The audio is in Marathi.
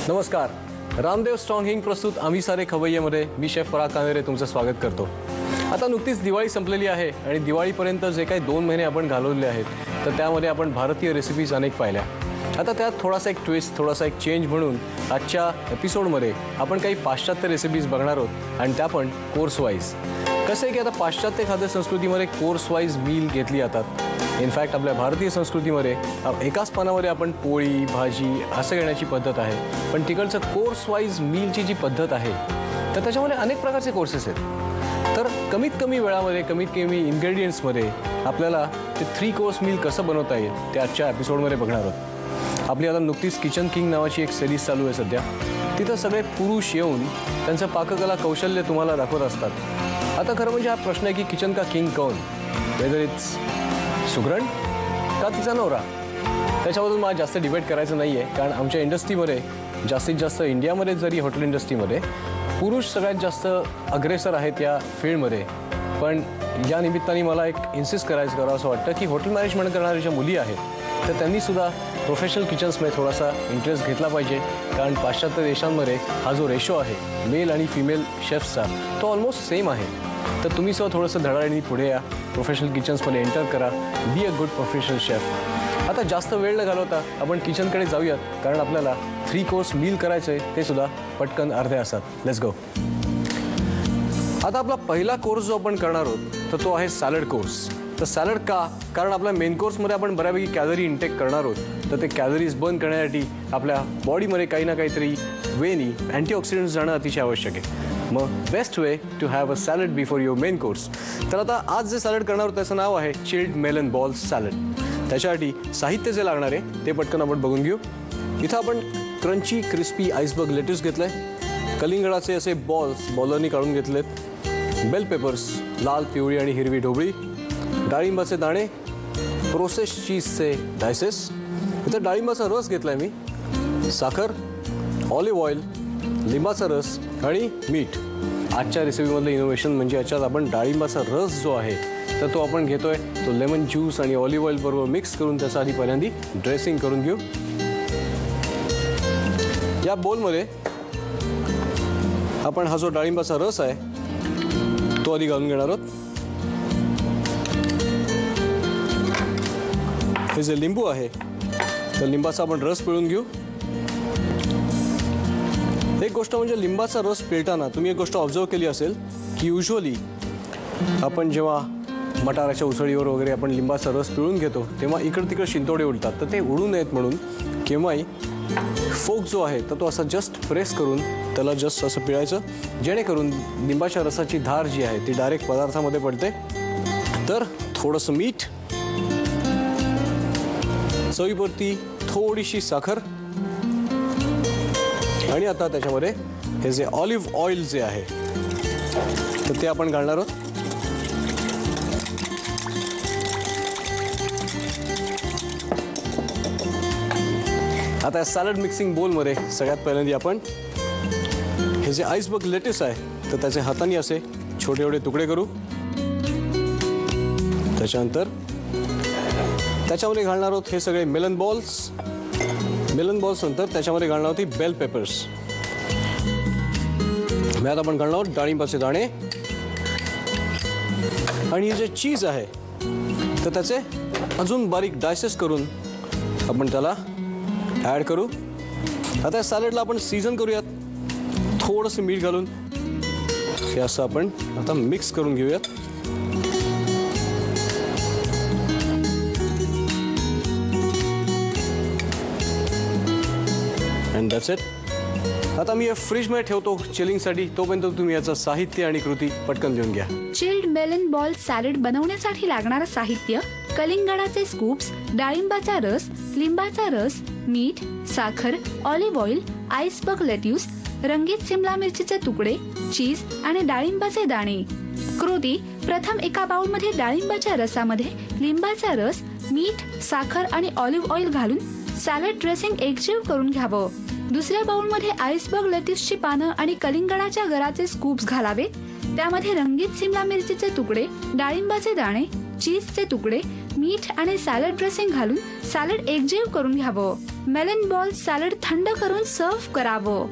नमस्कार. रामदेव स्ट्रॉंग हिंग प्रस्तुत आम्ही सारे खवय्येमध्ये मी शेफ पराग कानेरे तुमचं स्वागत करतो. आता नुकतीच दिवाळी संपलेली आहे आणि दिवाळीपर्यंत जे काही 2 महिने आपण घालवले आहेत तर त्यामध्ये आपण भारतीय रेसिपीज अनेक पाहिल्या. आता त्यात थोडासा एक ट्विस्ट, थोडासा एक चेंज म्हणून आजच्या एपिसोडमध्ये आपण काही पाश्चात्य रेसिपीज बघणार आहोत आणि त्या पण कोर्स वाईज. कसं आहे की आता पाश्चात्य खाद्य संस्कृतीमध्ये कोर्स वाईज मील घेतली जातात. इनफॅक्ट आपल्या भारतीय संस्कृतीमध्ये एकाच पानामध्ये आपण पोळी भाजी असं घेण्याची पद्धत आहे, पण तिकडचं कोर्स वाईज मीलची जी पद्धत आहे तर त्याच्यामध्ये अनेक प्रकारचे कोर्सेस आहेत. तर कमीत कमी वेळामध्ये कमीत कमी इन्ग्रेडियंट्समध्ये आपल्याला ते 3 कोर्स मील कसं बनवता येईल ते आजच्या एपिसोडमध्ये बघणार आहोत. आपली आता नुकतीच किचन किंग नावाची एक सिरीज चालू आहे सध्या. तिथं सगळे पुरुष येऊन त्यांचं पाककला कौशल्य तुम्हाला दाखवत असतात. आता खरं म्हणजे हा प्रश्न आहे की किचन का किंग कौन, वेदर इट्स सुगरण का तिचा नवरा, त्याच्यामधून मला जास्त डिबेट करायचं नाही आहे. कारण आमच्या इंडस्ट्रीमध्ये जास्तीत जास्त इंडियामध्ये जरी हॉटेल इंडस्ट्रीमध्ये पुरुष सगळ्यात जास्त अग्रेसर आहेत या फील्डमध्ये. पण या निमित्ताने मला एक इन्सिस्ट करावं असं वाटतं की हॉटेल मॅनेजमेंट करणाऱ्या ज्या मुली आहेत तर त्यांनीसुद्धा प्रोफेशनल किचन्समध्ये थोडासा इंटरेस्ट घेतला पाहिजे. कारण पाश्चात्य देशांमध्ये हा जो रेशो आहे मेल आणि फिमेल शेफ्सचा तो ऑलमोस्ट सेम आहे. तर तुम्ही सुद्धा थोडंसं धडाडीने पुढे या, प्रोफेशनल किचन्समध्ये एंटर करा, be a good professional chef. आता जास्त वेळ न घालवता आपण किचनकडे जाऊयात, कारण आपल्याला 3 कोर्स मील करायचं आहे, ते सुद्धा पटकन अर्ध्या तासात. Let's go. आता आपला पहिला कोर्स जो आपण करणार आहोत तर तो आहे सॅलड कोर्स. तर सॅलड का? कारण आपल्या मेन कोर्समध्ये आपण बऱ्यापैकी कॅलरी इंटेक करणार आहोत. तर ते कॅलरीज बर्न करण्यासाठी आपल्या बॉडीमध्ये काही ना काहीतरी वेनी अँटीऑक्सिडंट्स जाणं अतिशय आवश्यक आहे. मग best way to have a salad before your main course. तर आता आज जे सॅलड करणार आहोत त्याचं नाव आहे चिल्ड मेलन बॉल्स सॅलड. त्याच्यासाठी साहित्य जे लागणार आहे ते पटकन आपण बघून घेऊ. इथं आपण क्रंची क्रिस्पी आईसबर्ग लेट्यूस घेतलं आहे, कलिंगडाचे असे बॉल्स बॉलरनी काढून घेतलेत, बेल पेपर्स लाल पिवळी आणि हिरवी ढोबळी, डाळिंबाचे दाणे, प्रोसेस चीजचे डायसेस, इथं डाळिंबाचा रस घेतला आहे मी, साखर, ऑलिव्ह ऑइल, लिंबाचा रस आणि मीठ. आजच्या रेसिपीमधलं इनोव्हेशन म्हणजे याच्यात आपण डाळिंबाचा रस जो आहे तर तो आपण घेतोय तो लेमन ज्यूस आणि ऑलिव्ह ऑइल बरोबर मिक्स करून त्याचा आधी पहिल्यांदा ड्रेसिंग करून घेऊ. या बोलमध्ये आपण हा जो डाळिंबाचा रस आहे तो आधी घालून घेणार आहोत. हे जे लिंबू आहे तर लिंबाचा आपण रस पिळून घेऊ. एक गोष्ट म्हणजे लिंबाचा रस पिळताना तुम्ही एक गोष्ट ऑब्झर्व केली असेल की युजली आपण जेव्हा मटाराच्या उसळीवर वगैरे आपण लिंबाचा रस पिळून घेतो तेव्हा इकडं तिकडं शिंतोडे उडतात. तर ते उडू नयेत म्हणून केव्हाही फोक जो आहे तर तो असा जस्ट प्रेस करून त्याला जस्ट असं पिळायचं, जेणेकरून लिंबाच्या रसाची धार जी आहे ती डायरेक्ट पदार्थामध्ये पडते. तर थोडंसं मीठ, चवीपुरती थोडीशी साखर आणि आता त्याच्यामध्ये हे जे ऑलिव्ह ऑइल जे आहे तर ते आपण घालणार आहोत. आता या सॅलड मिक्सिंग बोलमध्ये सगळ्यात पहिल्यांदा आपण हे जे आईसबर्ग लेट्यूस आहे तर त्याचे हाताने असे छोटे छोटे तुकडे करू. त्याच्यानंतर त्याच्यामध्ये घालणार आहोत हे सगळे मेलन बॉल्स नंतर त्याच्यामध्ये घालणार होती बेल पेपर्स. आता आपण घालणार आहोत डाळिंबाचे दाणे आणि हे जे चीज आहे तर त्याचे अजून बारीक डायसेस करून आपण त्याला ॲड करू. आता या सॅलडला आपण सीझन करूयात थोडंसं मीठ घालून. हे असं आपण आता मिक्स करून घेऊयात. And that's it. आता मी फ्रीजमध्ये ठेवतो चिलिंगसाठी, तोपर्यंत तुम्ही याचं साहित्य आणि कृती पटकन लिहून घ्या. चिल्ड मेलन बॉल सॅलड बनवण्यासाठी लागणारं साहित्य: कलिंगडाचे स्कूप्स, डाळिंबाचा रस, लिंबाचा रस, मीठ, साखर, ऑलिव्ह ऑइल, आईसबर्ग लेट्यूस, रंगीत सिमला मिरचीचे तुकडे, चीज आणि डाळिंबाचे दाणे. कृती: प्रथम एका बाउलमध्ये डाळिंबाच्या रसामध्ये लिंबाचा रस, मीठ, साखर आणि ऑलिव्ह ऑइल घालून सॅलड ड्रेसिंग एकजीव करून घ्यावं. दुसऱ्या बाउलमध्ये आईसबर्ग लेट्यूसची पानं आणि कलिंगडाच्या गराचे स्कूप्स घालावे. त्यामध्ये रंगीत सिमला मिरचीचे तुकडे, डाळिंबाचे दाणे, चीजचे तुकडे, मीठ आणि सॅलड ड्रेसिंग घालून सॅलड एकजीव करून घ्यावं. मेलन बॉल सॅलड थंड करून सर्व्ह करावं.